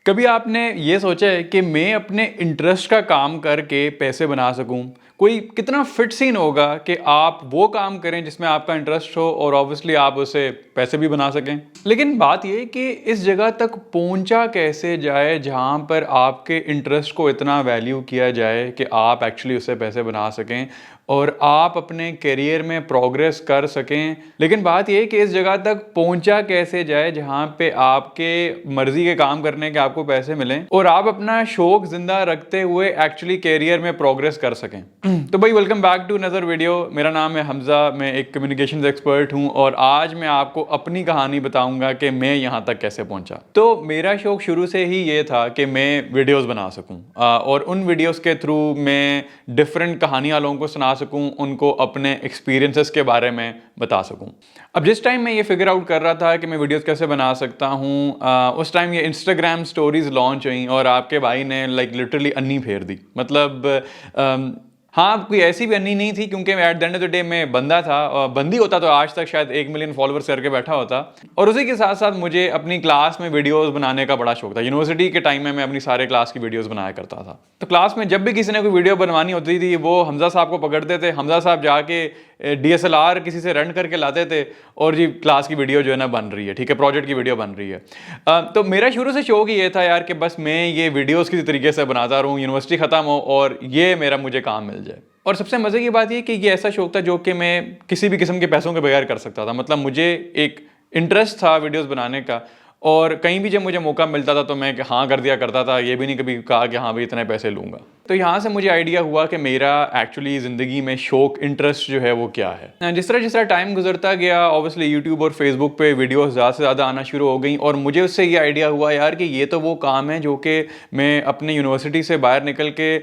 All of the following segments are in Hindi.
कभी आपने ये सोचा है कि मैं अपने इंटरेस्ट का काम करके पैसे बना सकूं? कोई कितना फिट सीन होगा कि आप वो काम करें जिसमें आपका इंटरेस्ट हो और ऑब्वियसली आप उससे पैसे भी बना सकें। लेकिन बात ये कि इस जगह तक पहुंचा कैसे जाए जहां पर आपके इंटरेस्ट को इतना वैल्यू किया जाए कि आप एक्चुअली उससे पैसे बना सकें और आप अपने करियर में प्रोग्रेस कर सकें। लेकिन बात यह है कि इस जगह तक पहुंचा कैसे जाए जहां पे आपके मर्जी के काम करने के आपको पैसे मिलें और आप अपना शौक जिंदा रखते हुए एक्चुअली करियर में प्रोग्रेस कर सकें। तो भाई welcome back to another video. मेरा नाम है हमजा, मैं एक कम्युनिकेशंस एक्सपर्ट हूं और आज मैं आपको अपनी कहानी बताऊंगा कि मैं यहां तक कैसे पहुंचा। तो मेरा शौक शुरू से ही ये था कि मैं वीडियोस बना सकूं और उन वीडियोस के थ्रू मैं डिफरेंट कहानियां लोगों को सुना सकूं, उनको अपने एक्सपीरियंसेस के बारे में बता सकूं। अब जिस टाइम मैं ये फिगर आउट कर रहा था कि मैं वीडियोस कैसे बना सकता हूं, उस टाइम ये इंस्टाग्राम स्टोरीज लॉन्च हुई और आपके भाई ने लाइक लिटरली अन्नी फेर दी। मतलब हाँ, कोई ऐसी भी अन्नी नहीं थी क्योंकि at the end of the day मैं बंदा था और बंदी होता तो आज तक शायद 1 मिलियन फॉलोअर्स करके बैठा होता। और उसी के साथ साथ मुझे अपनी क्लास में वीडियोस बनाने का बड़ा शौक था। यूनिवर्सिटी के टाइम में मैं अपनी सारे क्लास की वीडियोस बनाया करता था। तो क्लास में जब भी किसी ने कोई वीडियो बनवानी होती थी वो हमजा साहब को पकड़ते थे। हमजा साहब जाके DSLR किसी से रेंट करके लाते थे और जी क्लास की वीडियो जो है ना बन रही है, ठीक है, प्रोजेक्ट की वीडियो बन रही है। तो मेरा शुरू से शौक ही ये था यार कि बस मैं ये वीडियोस किसी तरीके से बनाता रहूँ, यूनिवर्सिटी ख़त्म हो और ये मेरा मुझे काम मिल जाए। और सबसे मज़े की बात ये कि ये ऐसा शौक था जो कि मैं किसी भी किस्म के पैसों के बगैर कर सकता था। मतलब मुझे एक इंटरेस्ट था वीडियोस बनाने का और कहीं भी जब मुझे मौका मिलता था तो मैं हाँ कर दिया करता था। ये भी नहीं कभी कहा कि हाँ भाई इतने पैसे लूँगा। तो यहाँ से मुझे आइडिया हुआ कि मेरा एक्चुअली ज़िंदगी में शौक इंटरेस्ट जो है वो क्या है। जिस तरह टाइम गुजरता गया ऑब्वियसली यूट्यूब और फेसबुक पे वीडियोस ज़्यादा से ज़्यादा आना शुरू हो गई और मुझे उससे ये आइडिया हुआ यार कि ये तो वो काम है जो कि मैं अपने यूनिवर्सिटी से बाहर निकल के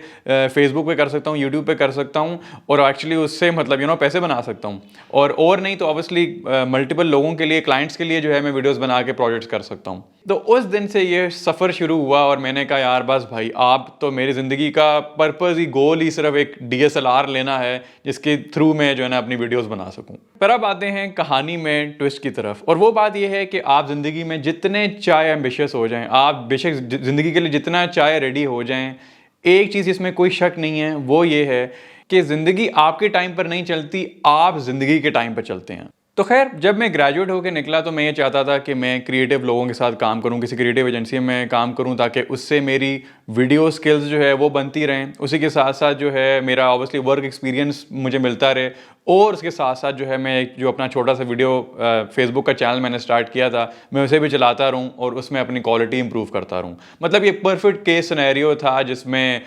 फेसबुक पे कर सकता हूँ, यूट्यूब पे कर सकता हूँ और एक्चुअली उससे मतलब पैसे बना सकता हूँ। और नहीं तो ऑब्वियसली मल्टीपल लोगों के लिए, क्लाइंट्स के लिए जो है मैं वीडियोज़ बना के प्रोजेक्ट्स कर सकता हूँ। तो उस दिन से ये सफ़र शुरू हुआ और मैंने कहा यार बस भाई आप तो मेरी ज़िंदगी का पर्पज़ ही, गोल ही सिर्फ एक DSLR लेना है जिसके थ्रू मैं जो है ना अपनी वीडियोस बना सकूं। पर अब आते हैं कहानी में ट्विस्ट की तरफ और वो बात ये है कि आप ज़िंदगी में जितने चाहे एम्बिशियस हो जाएं, आप बेशक ज़िंदगी के लिए जितना चाहे रेडी हो जाएं, एक चीज़ इसमें कोई शक नहीं है, वो ये है कि ज़िंदगी आपके टाइम पर नहीं चलती, आप ज़िंदगी के टाइम पर चलते हैं। तो खैर जब मैं ग्रेजुएट होकर निकला तो मैं ये चाहता था कि मैं क्रिएटिव लोगों के साथ काम करूं, किसी क्रिएटिव एजेंसी में काम करूं ताकि उससे मेरी वीडियो स्किल्स जो है वो बनती रहें। उसी के साथ साथ जो है मेरा ऑब्वियसली वर्क एक्सपीरियंस मुझे मिलता रहे और उसके साथ साथ जो है मैं जो अपना छोटा सा वीडियो फेसबुक का चैनल मैंने स्टार्ट किया था मैं उसे भी चलाता रहूं और उसमें अपनी क्वालिटी इंप्रूव करता रहूं। मतलब ये परफेक्ट केस सिनेरियो था जिसमें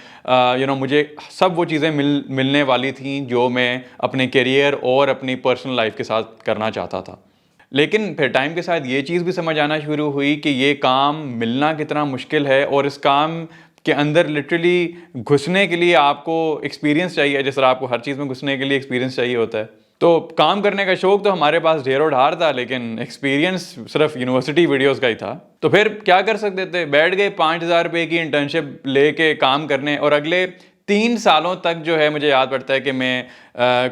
मुझे सब वो चीज़ें मिलने वाली थी जो मैं अपने करियर और अपनी पर्सनल लाइफ के साथ करना चाहता था। लेकिन फिर टाइम के साथ ये चीज़ भी समझ आना शुरू हुई कि ये काम मिलना कितना मुश्किल है और इस काम के अंदर लिटरली घुसने के लिए आपको एक्सपीरियंस चाहिए। जैसे आपको हर चीज़ में घुसने के लिए एक्सपीरियंस चाहिए होता है। तो काम करने का शौक तो हमारे पास ढेरों ढार था लेकिन एक्सपीरियंस सिर्फ यूनिवर्सिटी वीडियोस का ही था। तो फिर क्या कर सकते थे, बैठ गए 5,000 रुपये की इंटर्नशिप लेके काम करने और अगले 3 सालों तक जो है मुझे याद पड़ता है कि मैं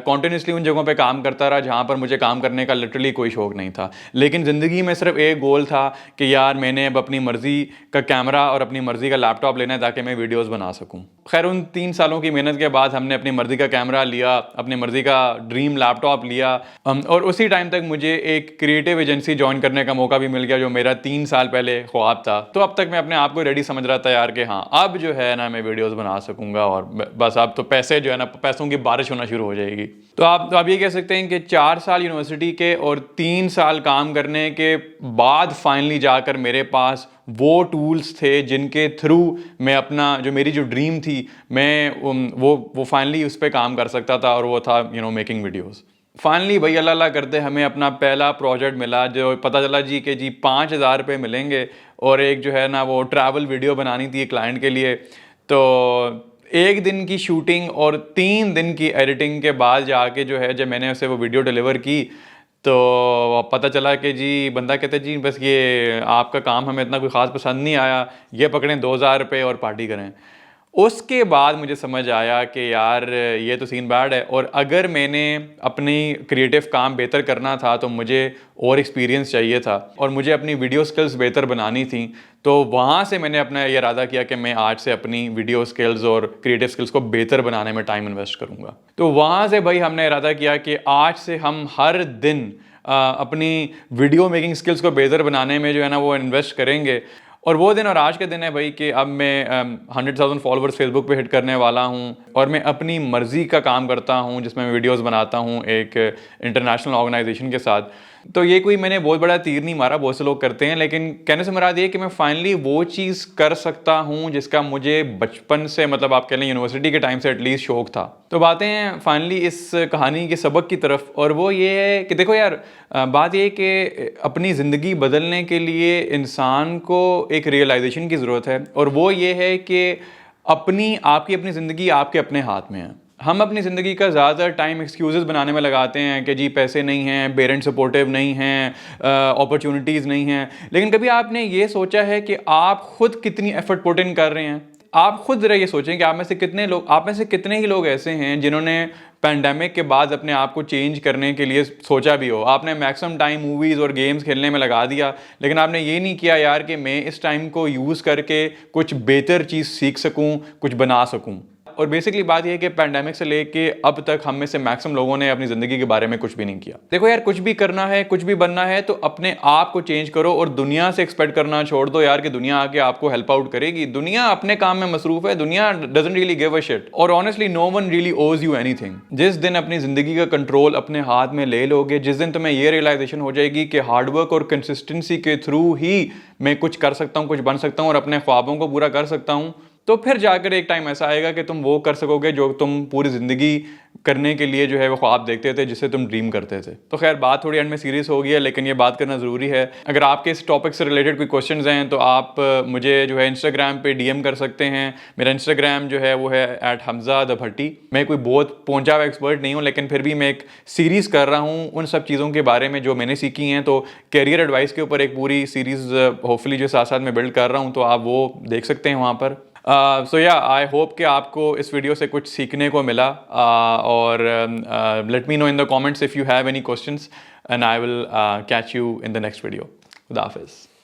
कॉन्टिन्यूसली उन जगहों पे काम करता रहा जहाँ पर मुझे काम करने का लिटरली कोई शौक नहीं था। लेकिन ज़िंदगी में सिर्फ एक गोल था कि यार मैंने अब अपनी मर्ज़ी का कैमरा और अपनी मर्ज़ी का लैपटॉप लेना है ताकि मैं वीडियोस बना सकूं। खैर उन 3 सालों की मेहनत के बाद हमने अपनी मर्ज़ी का कैमरा लिया, अपनी मर्ज़ी का ड्रीम लैपटॉप लिया और उसी टाइम तक मुझे एक क्रिएटिव एजेंसी ज्वाइन करने का मौका भी मिल गया जो मेरा 3 साल पहले ख्वाब था। तो अब तक मैं अपने आप को रेडी समझ रहा था यार कि हाँ अब जो है ना मैं वीडियोज़ बना सकूँगा और बस अब तो पैसे जो है ना पैसों की बारिश होना शुरू हो जाएगी। तो आप ये कह सकते हैं कि 4 साल यूनिवर्सिटी के और 3 साल काम करने के बाद फाइनली जाकर मेरे पास वो टूल्स थे जिनके थ्रू मैं अपना जो मेरी जो ड्रीम थी मैं वो फाइनली उस पर काम कर सकता था और वो था मेकिंग वीडियोस। फाइनली भाई अल्लाह अल्लाह करते हमें अपना पहला प्रोजेक्ट मिला जो पता चला जी कि जी 5,000 रुपये मिलेंगे और एक जो है ना वो ट्रैवल वीडियो बनानी थी क्लाइंट के लिए। तो 1 दिन की शूटिंग और 3 दिन की एडिटिंग के बाद जाके जो है जब मैंने उसे वो वीडियो डिलीवर की तो पता चला कि जी बंदा कहते जी बस ये आपका काम हमें इतना कोई ख़ास पसंद नहीं आया, ये पकड़ें 2,000 रुपये और पार्टी करें। उसके बाद मुझे समझ आया कि यार ये तो सीन बैड है, और अगर मैंने अपनी क्रिएटिव काम बेहतर करना था तो मुझे और एक्सपीरियंस चाहिए था, और मुझे अपनी वीडियो स्किल्स बेहतर बनानी थी। तो वहाँ से मैंने अपना ये इरादा किया कि मैं आज से अपनी वीडियो स्किल्स और क्रिएटिव स्किल्स को बेहतर बनाने में टाइम इन्वेस्ट करूँगा। तो वहाँ से भाई हमने इरादा किया कि आज से हम हर दिन अपनी वीडियो मेकिंग स्किल्स को बेहतर बनाने में जो है ना वो इन्वेस्ट करेंगे। और वो दिन और आज का दिन है भाई कि अब मैं 100,000 फॉलोअर्स फेसबुक पे हिट करने वाला हूँ, और मैं अपनी मर्ज़ी का काम करता हूँ जिसमें मैं वीडियोस बनाता हूँ एक इंटरनेशनल ऑर्गेनाइजेशन के साथ। तो ये कोई मैंने बहुत बड़ा तीर नहीं मारा, बहुत से लोग करते हैं, लेकिन कहने से मुराद ये कि मैं फाइनली वो चीज़ कर सकता हूँ जिसका मुझे बचपन से, मतलब आप कह लें यूनिवर्सिटी के टाइम से एटलीस्ट शौक था। तो बातें हैं फाइनली इस कहानी के सबक की तरफ, और वो ये है कि देखो यार, बात ये है कि अपनी ज़िंदगी बदलने के लिए इंसान को एक रियलाइजेशन की ज़रूरत है, और वो ये है कि आपकी अपनी ज़िंदगी आपके अपने हाथ में है। हम अपनी ज़िंदगी का ज़्यादातर टाइम एक्सक्यूज़ेस बनाने में लगाते हैं कि जी पैसे नहीं हैं, पेरेंट्स सपोर्टिव नहीं हैं, अपॉर्चुनिटीज़ नहीं हैं, लेकिन कभी आपने ये सोचा है कि आप खुद कितनी एफर्ट पुट इन कर रहे हैं? आप खुद ज़रा ये सोचें कि आप में से कितने ही लोग ऐसे हैं जिन्होंने पैंडेमिक के बाद अपने आप को चेंज करने के लिए सोचा भी हो। आपने मैक्सिमम टाइम मूवीज़ और गेम्स खेलने में लगा दिया, लेकिन आपने ये नहीं किया यार कि मैं इस टाइम को यूज़ करके कुछ बेहतर चीज़ सीख सकूं, कुछ बना सकूं। और बेसिकली बात यह है कि पैंडेमिक से लेके अब तक हम में से मैक्सिमम लोगों ने अपनी ज़िंदगी के बारे में कुछ भी नहीं किया। देखो यार, कुछ भी करना है, कुछ भी बनना है तो अपने आप को चेंज करो, और दुनिया से एक्सपेक्ट करना छोड़ दो यार कि दुनिया आके आपको हेल्प आउट करेगी। दुनिया अपने काम में मसरूफ है, दुनिया doesn't really give a shit, और ऑनेस्टली नो वन रियली ओज यू एनीथिंग। जिस दिन अपनी ज़िंदगी का कंट्रोल अपने हाथ में ले लोगे, जिस दिन तुम्हें ये रियलाइजेशन हो जाएगी कि हार्डवर्क और कंसिस्टेंसी के थ्रू ही मैं कुछ कर सकता हूँ, कुछ बन सकता हूँ और अपने ख्वाबों को पूरा कर सकता हूँ, तो फिर जाकर एक टाइम ऐसा आएगा कि तुम वो कर सकोगे जो तुम पूरी ज़िंदगी करने के लिए जो है वो ख्वाब देखते थे, जिसे तुम ड्रीम करते थे। तो खैर बात थोड़ी एंड में सीरियस हो गई है, लेकिन ये बात करना ज़रूरी है। अगर आपके इस टॉपिक से रिलेटेड कोई क्वेश्चंस हैं तो आप मुझे जो है इंस्टाग्राम पे डीएम कर सकते हैं। मेरा इंस्टाग्राम जो है वो है @hamza_the_bhatti। मैं कोई बहुत पहुंचा हुआ एक्सपर्ट नहीं हूँ, लेकिन फिर भी मैं एक सीरीज़ कर रहा हूँ उन सब चीज़ों के बारे में जो मैंने सीखी हैं। तो कैरियर एडवाइस के ऊपर एक पूरी सीरीज़ होपफुली जो साथ साथ मैं बिल्ड कर रहा हूँ, तो आप वो देख सकते हैं वहाँ पर। सो या आई होप कि आपको इस वीडियो से कुछ सीखने को मिला, और let me know in the comments if you have any questions, and I will catch you in the next video. खुदा हाफिज़।